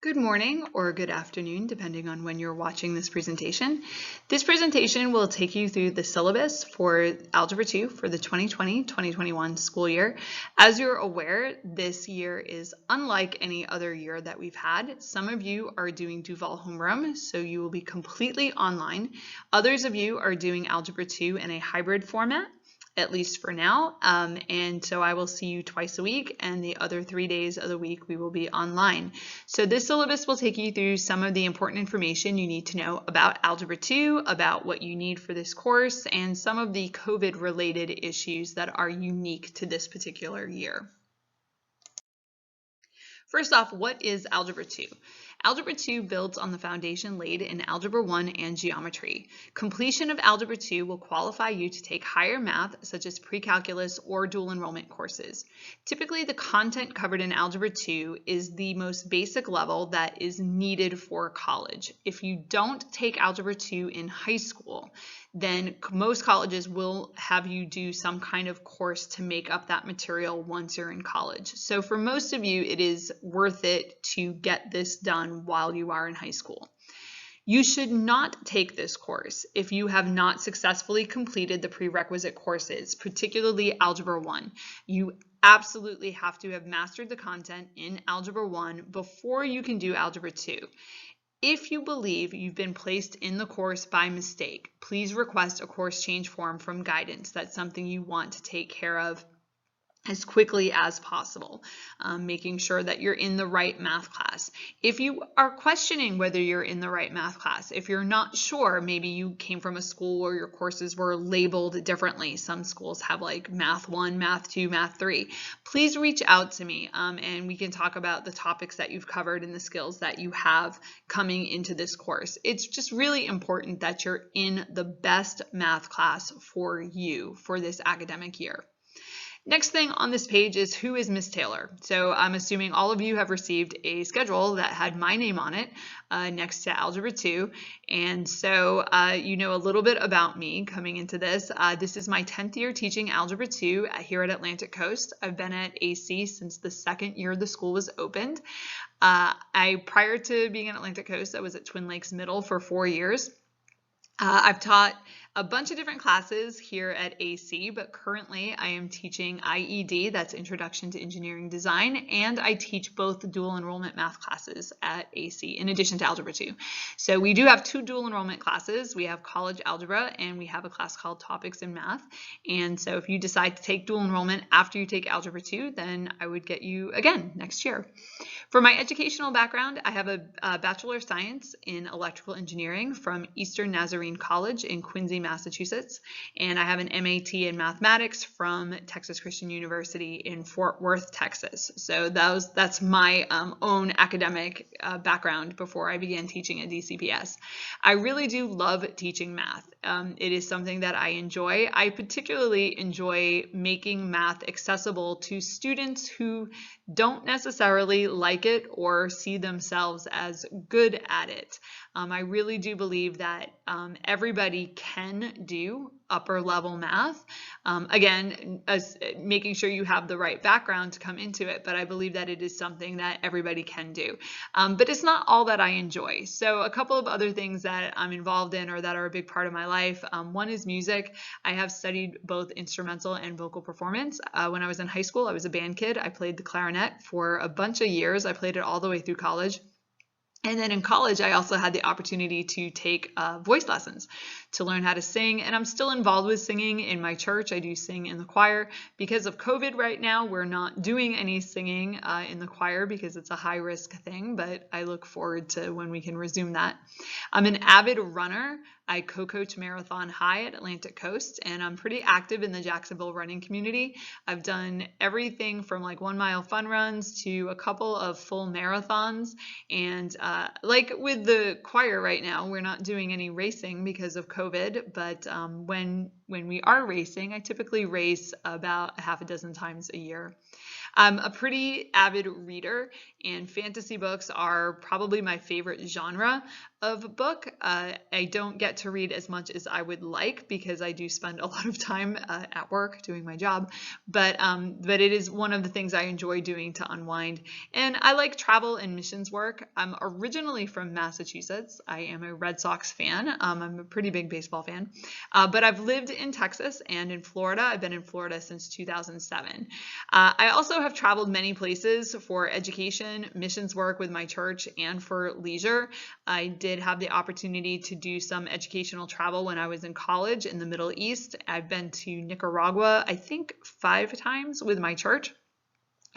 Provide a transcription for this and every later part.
Good morning or good afternoon, depending on when you're watching this presentation. This presentation will take you through the syllabus for Algebra 2 for the 2020-2021 school year. As you're aware, this year is unlike any other year that we've had. Some of you are doing Duval homeroom, so you will be completely online. Others of you are doing Algebra 2 in a hybrid format, at least for now, and so I will see you twice a week, and the other 3 days of the week we will be online. So this syllabus will take you through some of the important information you need to know about Algebra 2, about what you need for this course, and some of the COVID-related issues that are unique to this particular year. First off, what is Algebra 2? Algebra 2 builds on the foundation laid in Algebra 1 and Geometry. Completion of Algebra 2 will qualify you to take higher math, such as pre-calculus or dual enrollment courses. Typically, the content covered in Algebra 2 is the most basic level that is needed for college. If you don't take Algebra 2 in high school, then most colleges will have you do some kind of course to make up that material once you're in college. So for most of you, it is worth it to get this done while you are in high school. You should not take this course if you have not successfully completed the prerequisite courses, particularly Algebra 1. You absolutely have to have mastered the content in Algebra 1 before you can do Algebra 2. If you believe you've been placed in the course by mistake, please request a course change form from guidance. That's something you want to take care of as quickly as possible, making sure that you're in the right math class. If you are questioning whether you're in the right math class, if you're not sure, maybe you came from a school where your courses were labeled differently. Some schools have like Math 1, Math 2, Math 3. Please reach out to me and we can talk about the topics that you've covered and the skills that you have coming into this course. It's just really important that you're in the best math class for you for this academic year. Next thing on this page is who is Miss Taylor. So I'm assuming all of you have received a schedule that had my name on it next to Algebra 2. And so you know a little bit about me coming into this. This is my 10th year teaching Algebra 2 here at Atlantic Coast. I've been at AC since the second year the school was opened. Prior to being at Atlantic Coast, I was at Twin Lakes Middle for 4 years. I've taught a bunch of different classes here at AC, but currently I am teaching IED, that's Introduction to Engineering Design, and I teach both dual enrollment math classes at AC in addition to Algebra 2. So we do have 2 dual enrollment classes. We have College Algebra and we have a class called Topics in Math. And so if you decide to take dual enrollment after you take Algebra 2, then I would get you again next year. For my educational background, I have a Bachelor of Science in Electrical Engineering from Eastern Nazarene College in Quincy, Massachusetts, and I have an MAT in Mathematics from Texas Christian University in Fort Worth, Texas. So that's my own academic background before I began teaching at DCPS. I really do love teaching math. It is something that I enjoy. I particularly enjoy making math accessible to students who don't necessarily like it or see themselves as good at it. I really do believe that everybody can do upper level math. Again, making sure you have the right background to come into it, but I believe that it is something that everybody can do. But it's not all that I enjoy. So a couple of other things that I'm involved in or that are a big part of my life. One is music. I have studied both instrumental and vocal performance. When I was in high school, I was a band kid. I played the clarinet for a bunch of years. I played it all the way through college. And then in college, I also had the opportunity to take voice lessons to learn how to sing. And I'm still involved with singing in my church. I do sing in the choir. Because of COVID right now, we're not doing any singing in the choir because it's a high risk thing, but I look forward to when we can resume that. I'm an avid runner. I co-coach Marathon High at Atlantic Coast, and I'm pretty active in the Jacksonville running community. I've done everything from like 1 mile fun runs to a couple of full marathons. And like with the choir right now, we're not doing any racing because of COVID, but when we are racing, I typically race about 6 times a year. I'm a pretty avid reader, and fantasy books are probably my favorite genre of book. I don't get to read as much as I would like because I do spend a lot of time at work doing my job, but it is one of the things I enjoy doing to unwind. And I like travel and missions work. I'm originally from Massachusetts. I am a Red Sox fan. I'm a pretty big baseball fan, but I've lived in Texas and in Florida. I've been in Florida since 2007. I also have traveled many places for education, missions work with my church, and for leisure. I did have the opportunity to do some educational travel when I was in college in the Middle East. I've been to Nicaragua, I think 5 times with my church.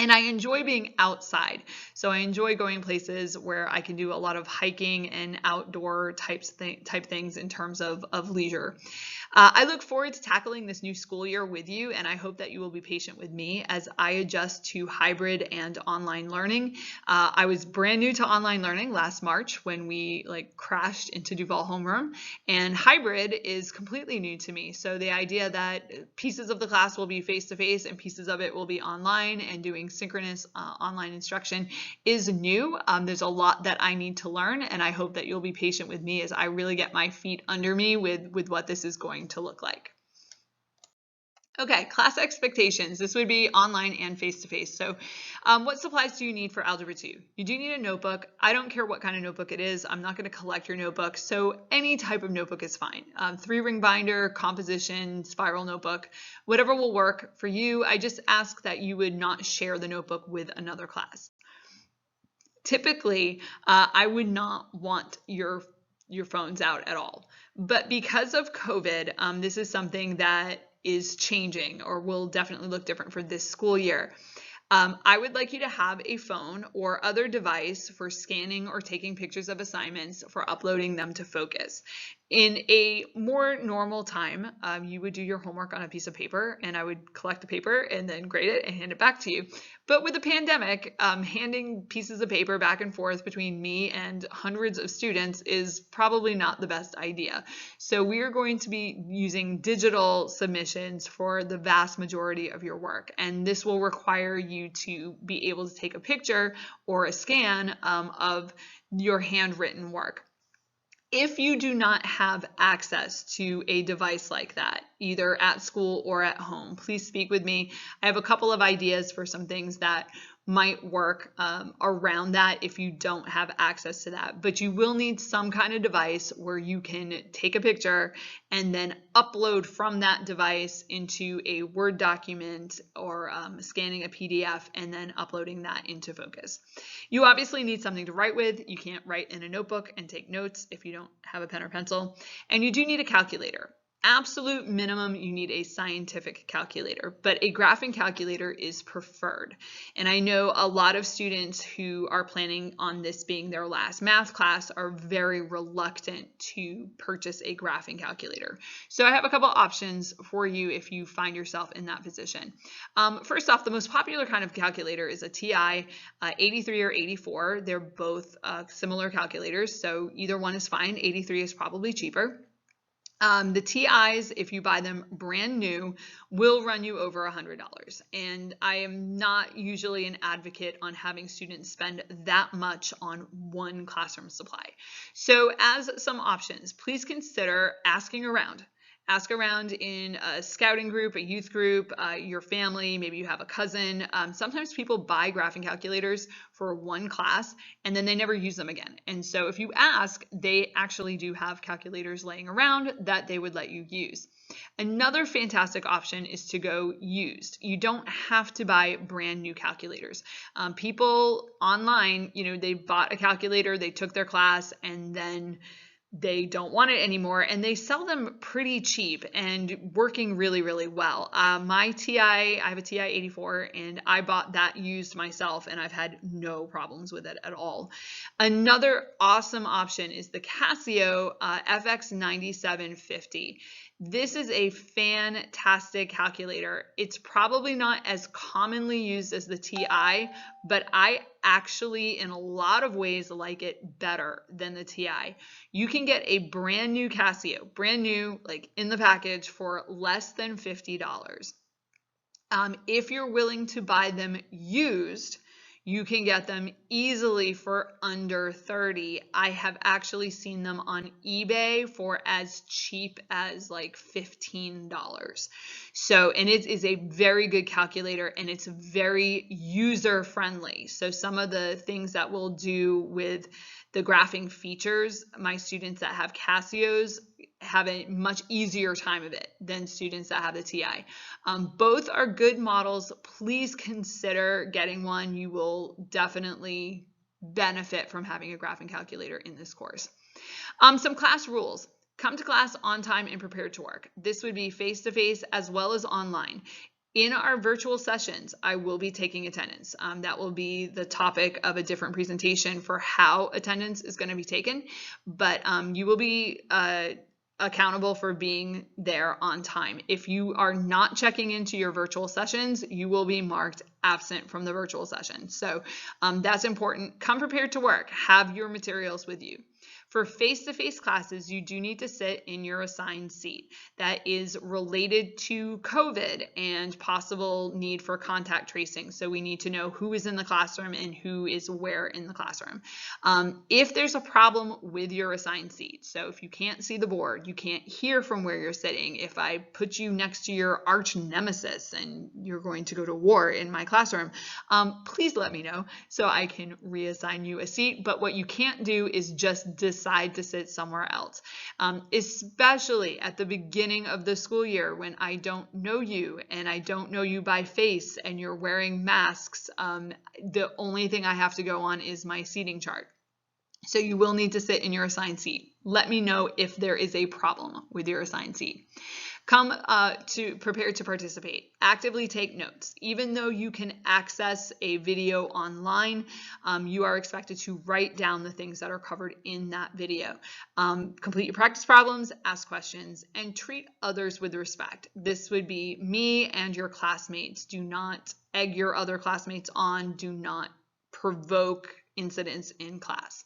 And I enjoy being outside. So I enjoy going places where I can do a lot of hiking and outdoor type things in terms of leisure. I look forward to tackling this new school year with you, and I hope that you will be patient with me as I adjust to hybrid and online learning. I was brand new to online learning last March when we crashed into Duval homeroom, and hybrid is completely new to me. So the idea that pieces of the class will be face-to-face and pieces of it will be online and doing synchronous online instruction is new. There's a lot that I need to learn, and I hope that you'll be patient with me as I really get my feet under me with what this is going to look like. Okay, class expectations. This would be online and face-to-face. So what supplies do you need for Algebra 2? You do need a notebook. I don't care what kind of notebook it is. I'm not going to collect your notebook. So any type of notebook is fine. 3-ring binder, composition, spiral notebook, whatever will work for you. I just ask that you would not share the notebook with another class. Typically, I would not want your phones out at all. But because of COVID, this is something that is changing or will definitely look different for this school year. I would like you to have a phone or other device for scanning or taking pictures of assignments for uploading them to Focus. In a more normal time, you would do your homework on a piece of paper, and I would collect the paper and then grade it and hand it back to you. But with the pandemic, handing pieces of paper back and forth between me and hundreds of students is probably not the best idea. So we are going to be using digital submissions for the vast majority of your work, and this will require you to be able to take a picture or a scan of your handwritten work. If you do not have access to a device like that, either at school or at home, please speak with me. I have a couple of ideas for some things that might work around that if you don't have access to that. But you will need some kind of device where you can take a picture and then upload from that device into a Word document or scanning a PDF and then uploading that into Focus. You obviously need something to write with. You can't write in a notebook and take notes if you don't have a pen or pencil. And you do need a calculator. Absolute minimum, you need a scientific calculator, but a graphing calculator is preferred. And I know a lot of students who are planning on this being their last math class are very reluctant to purchase a graphing calculator. So I have a couple options for you if you find yourself in that position. First off, the most popular kind of calculator is a TI 83 or 84. They're both similar calculators, so either one is fine. 83 is probably cheaper. The TIs, if you buy them brand new, will run you over $100. And I am not usually an advocate on having students spend that much on one classroom supply. So as some options, please consider asking around. Ask around in a scouting group, a youth group, your family, maybe you have a cousin. Sometimes people buy graphing calculators for one class and then they never use them again. And so if you ask, they actually do have calculators laying around that they would let you use. Another fantastic option is to go used. You don't have to buy brand new calculators. People online, they bought a calculator, they took their class, and then they don't want it anymore, and they sell them pretty cheap and working really, really well. My TI, I have a TI 84, and I bought that used myself, and I've had no problems with it at all. Another awesome option is the Casio FX 9750. This is a fantastic calculator. It's probably not as commonly used as the TI, but I actually, in a lot of ways, like it better than the TI. You can get a brand new Casio, brand new, like in the package, for less than $50. If you're willing to buy them used, You can get them easily for under $30. I have actually seen them on eBay for as cheap as like $15. So, and it is a very good calculator and it's very user friendly. So some of the things that we'll do with the graphing features, my students that have Casios have a much easier time of it than students that have the TI. Both are good models. Please consider getting one. You will definitely benefit from having a graphing calculator in this course. Some class rules. Come to class on time and prepared to work. This would be face-to-face as well as online. In our virtual sessions, I will be taking attendance. That will be the topic of a different presentation for how attendance is going to be taken, but you will be accountable for being there on time. If you are not checking into your virtual sessions, you will be marked absent from the virtual session. So that's important. Come prepared to work. Have your materials with you. For face-to-face classes, you do need to sit in your assigned seat. That is related to COVID and possible need for contact tracing. So we need to know who is in the classroom and who is where in the classroom. If there's a problem with your assigned seat, so if you can't see the board, you can't hear from where you're sitting, if I put you next to your arch nemesis and you're going to go to war in my classroom, please let me know so I can reassign you a seat. But what you can't do is just decide to sit somewhere else, especially at the beginning of the school year when I don't know you and I don't know you by face and you're wearing masks. The only thing I have to go on is my seating chart. So you will need to sit in your assigned seat. Let me know if there is a problem with your assigned seat. Come prepared to participate. Actively take notes. Even though you can access a video online, you are expected to write down the things that are covered in that video. Complete your practice problems, ask questions, and treat others with respect. This would be me and your classmates. Do not egg your other classmates on. Do not provoke incidents in class.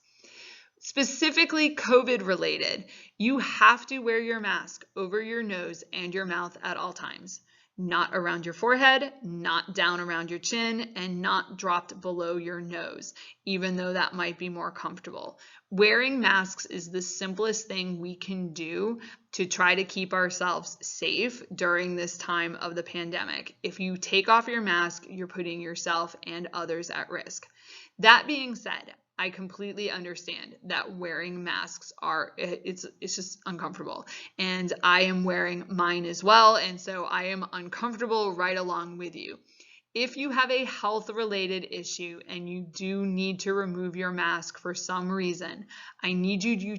Specifically COVID related, you have to wear your mask over your nose and your mouth at all times. Not around your forehead, not down around your chin, and not dropped below your nose, even though that might be more comfortable. Wearing masks is the simplest thing we can do to try to keep ourselves safe during this time of the pandemic. If you take off your mask, you're putting yourself and others at risk. That being said, I completely understand that wearing masks it's just uncomfortable, and I am wearing mine as well, and so I am uncomfortable right along with you. If you have a health-related issue and you do need to remove your mask for some reason, I need you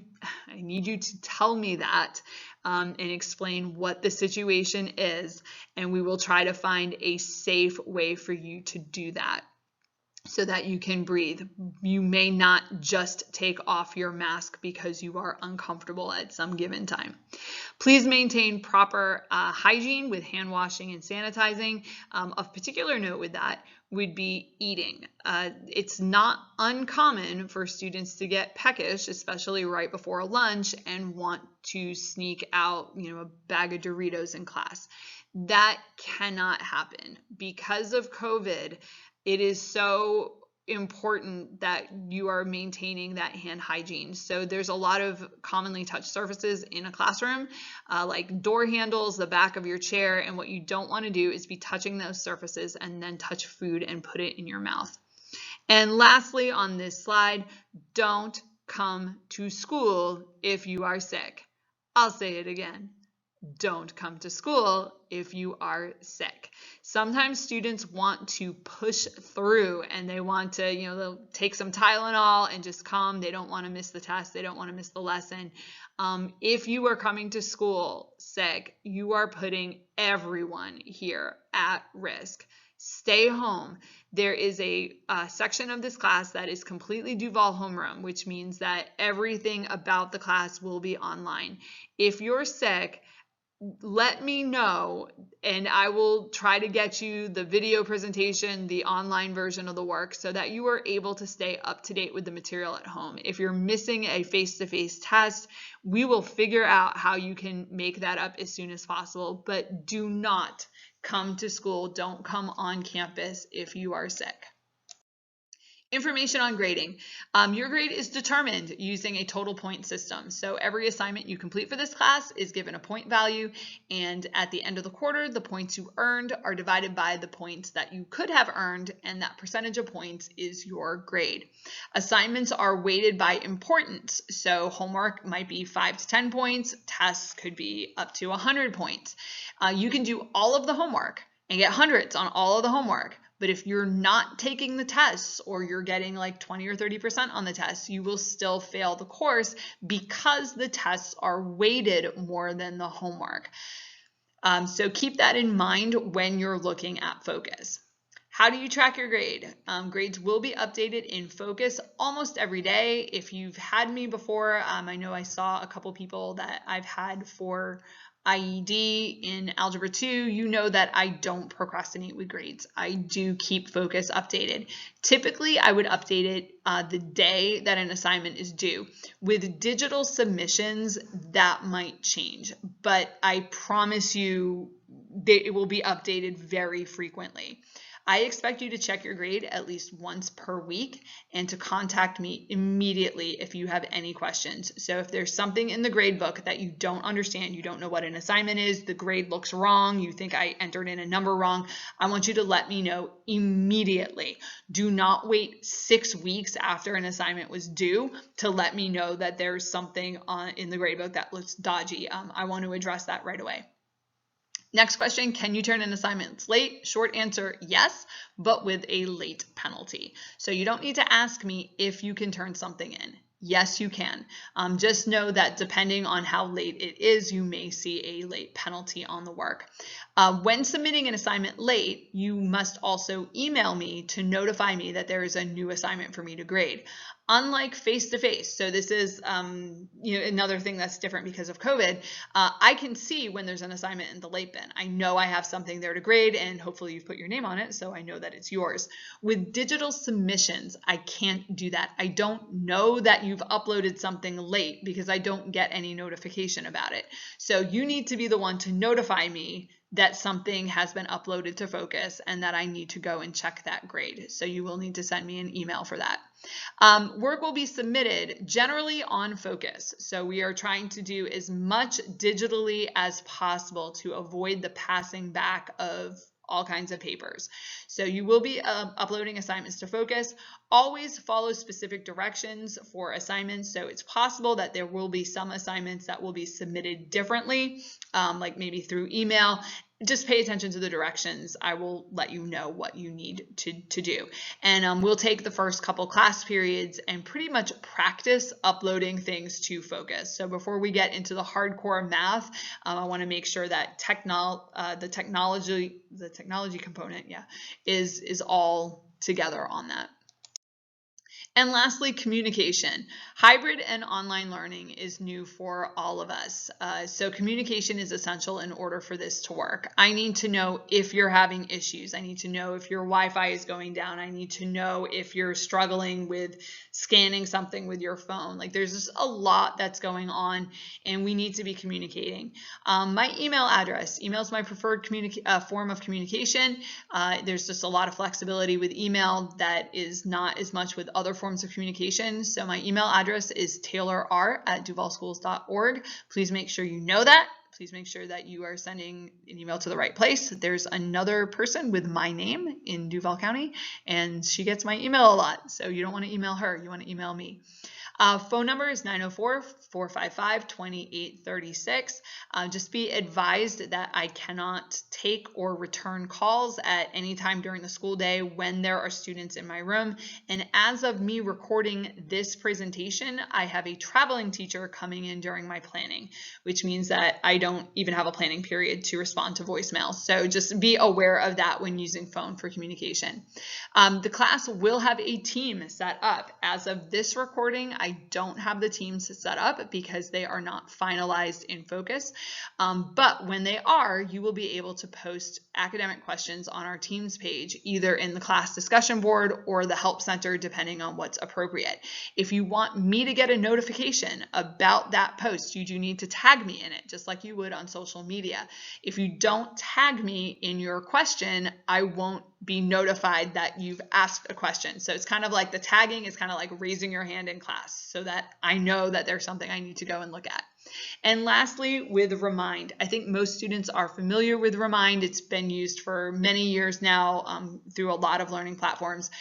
to tell me that and explain what the situation is, and we will try to find a safe way for you to do that, so that you can breathe. You may not just take off your mask because you are uncomfortable at some given time. Please maintain proper hygiene with hand washing and sanitizing. Of particular note with that would be eating. It's not uncommon for students to get peckish, especially right before lunch, and want to sneak out, a bag of Doritos in class. That cannot happen. Because of COVID, it is so important that you are maintaining that hand hygiene. So there's a lot of commonly touched surfaces in a classroom, like door handles, the back of your chair, and what you don't want to do is be touching those surfaces and then touch food and put it in your mouth. And lastly, on this slide, don't come to school if you are sick. I'll say it again. Don't come to school if you are sick. Sometimes students want to push through and they want to, they'll take some Tylenol and just come. They don't want to miss the test. They don't want to miss the lesson. If you are coming to school sick, you are putting everyone here at risk. Stay home. There is a section of this class that is completely Duval homeroom, which means that everything about the class will be online. If you're sick, let me know and I will try to get you the video presentation, the online version of the work, so that you are able to stay up to date with the material at home. If you're missing a face-to-face test, we will figure out how you can make that up as soon as possible, but do not come to school. Don't come on campus if you are sick. Information on grading. Your grade is determined using a total point system. So every assignment you complete for this class is given a point value, and at the end of the quarter, the points you earned are divided by the points that you could have earned, and that percentage of points is your grade. Assignments are weighted by importance. So homework might be 5 to 10 points. Tests could be up to 100 points. You can do all of the homework and get hundreds on all of the homework. But if you're not taking the tests, or you're getting like 20 or 30% on the tests, you will still fail the course because the tests are weighted more than the homework. So keep that in mind when you're looking at Focus. How do you track your grade? Grades will be updated in Focus almost every day. If you've had me before, I know I saw a couple people that I've had for IED in Algebra 2, you know that I don't procrastinate with grades. I do keep Focus updated. Typically, I would update it the day that an assignment is due. With digital submissions, that might change, but I promise you it will be updated very frequently. I expect you to check your grade at least once per week and to contact me immediately if you have any questions. So if there's something in the grade book that you don't understand, you don't know what an assignment is, the grade looks wrong, you think I entered in a number wrong, I want you to let me know immediately. Do not wait 6 weeks after an assignment was due to let me know that there's something in the grade book that looks dodgy. I want to address that right away. Next question, can you turn in assignments late? Short answer, yes, but with a late penalty. So you don't need to ask me if you can turn something in. Yes, you can. Just know that depending on how late it is, you may see a late penalty on the work. When submitting an assignment late, you must also email me to notify me that there is a new assignment for me to grade. Unlike face-to-face, so this is another thing that's different because of COVID, I can see when there's an assignment in the late bin. I know I have something there to grade, and hopefully you've put your name on it, so I know that it's yours. With digital submissions, I can't do that. I don't know that you've uploaded something late because I don't get any notification about it. So you need to be the one to notify me that something has been uploaded to Focus and that I need to go and check that grade. So you will need to send me an email for that. Work will be submitted generally on Focus. So we are trying to do as much digitally as possible to avoid the passing back of all kinds of papers. So you will be uploading assignments to Focus. Always follow specific directions for assignments. So it's possible that there will be some assignments that will be submitted differently, like maybe through email. Just pay attention to the directions. I will let you know what you need to do. And we'll take the first couple class periods and pretty much practice uploading things to Focus. So before we get into the hardcore math, I want to make sure that the technology component, is all together on that. And lastly, communication. Hybrid and online learning is new for all of us. So communication is essential in order for this to work. I need to know if you're having issues. I need to know if your Wi-Fi is going down. I need to know if you're struggling with scanning something with your phone. Like, there's just a lot that's going on, and we need to be communicating. My email address. Email is my preferred form of communication. There's just a lot of flexibility with email that is not as much with other forms of communication. So my email address is taylorr@duvalschools.org. Please make sure you know that. Please make sure that you are sending an email to the right place. There's another person with my name in Duval County, and she gets my email a lot. So you don't want to email her. You want to email me. Phone number is 904-455-2836. Just be advised that I cannot take or return calls at any time during the school day when there are students in my room. And as of me recording this presentation, I have a traveling teacher coming in during my planning, which means that I don't even have a planning period to respond to voicemail. So just be aware of that when using phone for communication. The class will have a team set up. As of this recording, I don't have the teams set up because they are not finalized in Focus. But when they are, you will be able to post academic questions on our Teams page, either in the class discussion board or the help center, depending on what's appropriate. If you want me to get a notification about that post, you do need to tag me in it, just like you would on social media. If you don't tag me in your question, I won't be notified that you've asked a question. So it's kind of like the tagging is kind of like raising your hand in class so that I know that there's something I need to go and look at. And lastly, with Remind. I think most students are familiar with Remind. It's been used for many years now through a lot of learning platforms.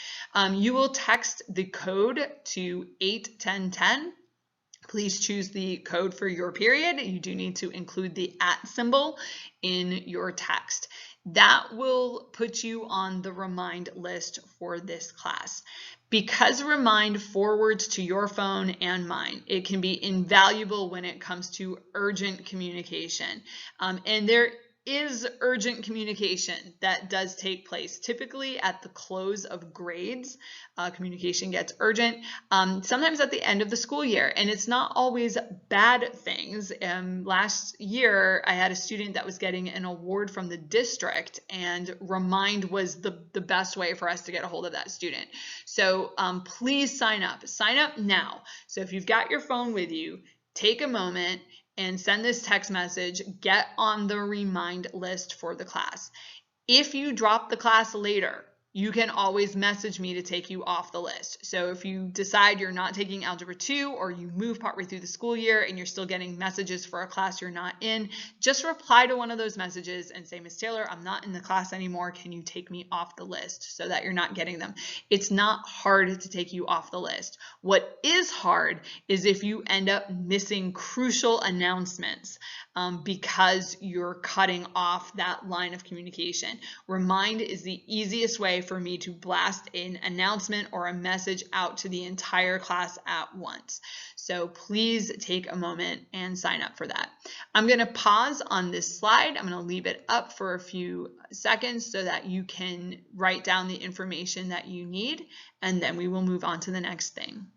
You will text the code to 81010. Please choose the code for your period. You do need to include the @ symbol in your text. That will put you on the Remind list for this class. Because Remind forwards to your phone and mine, it can be invaluable when it comes to urgent communication. And there is urgent communication that does take place. Typically at the close of grades, communication gets urgent, sometimes at the end of the school year, and it's not always bad things. Last year, I had a student that was getting an award from the district, and Remind was the best way for us to get a hold of that student. So please sign up now. So if you've got your phone with you, take a moment and send this text message, get on the Remind list for the class. If you drop the class later, you can always message me to take you off the list. So if you decide you're not taking Algebra 2 or you move partway through the school year and you're still getting messages for a class you're not in, just reply to one of those messages and say, Ms. Taylor, I'm not in the class anymore. Can you take me off the list so that you're not getting them? It's not hard to take you off the list. What is hard is if you end up missing crucial announcements because you're cutting off that line of communication. Remind is the easiest way for me to blast an announcement or a message out to the entire class at once. So please take a moment and sign up for that. I'm going to pause on this slide. I'm going to leave it up for a few seconds so that you can write down the information that you need, and then we will move on to the next thing.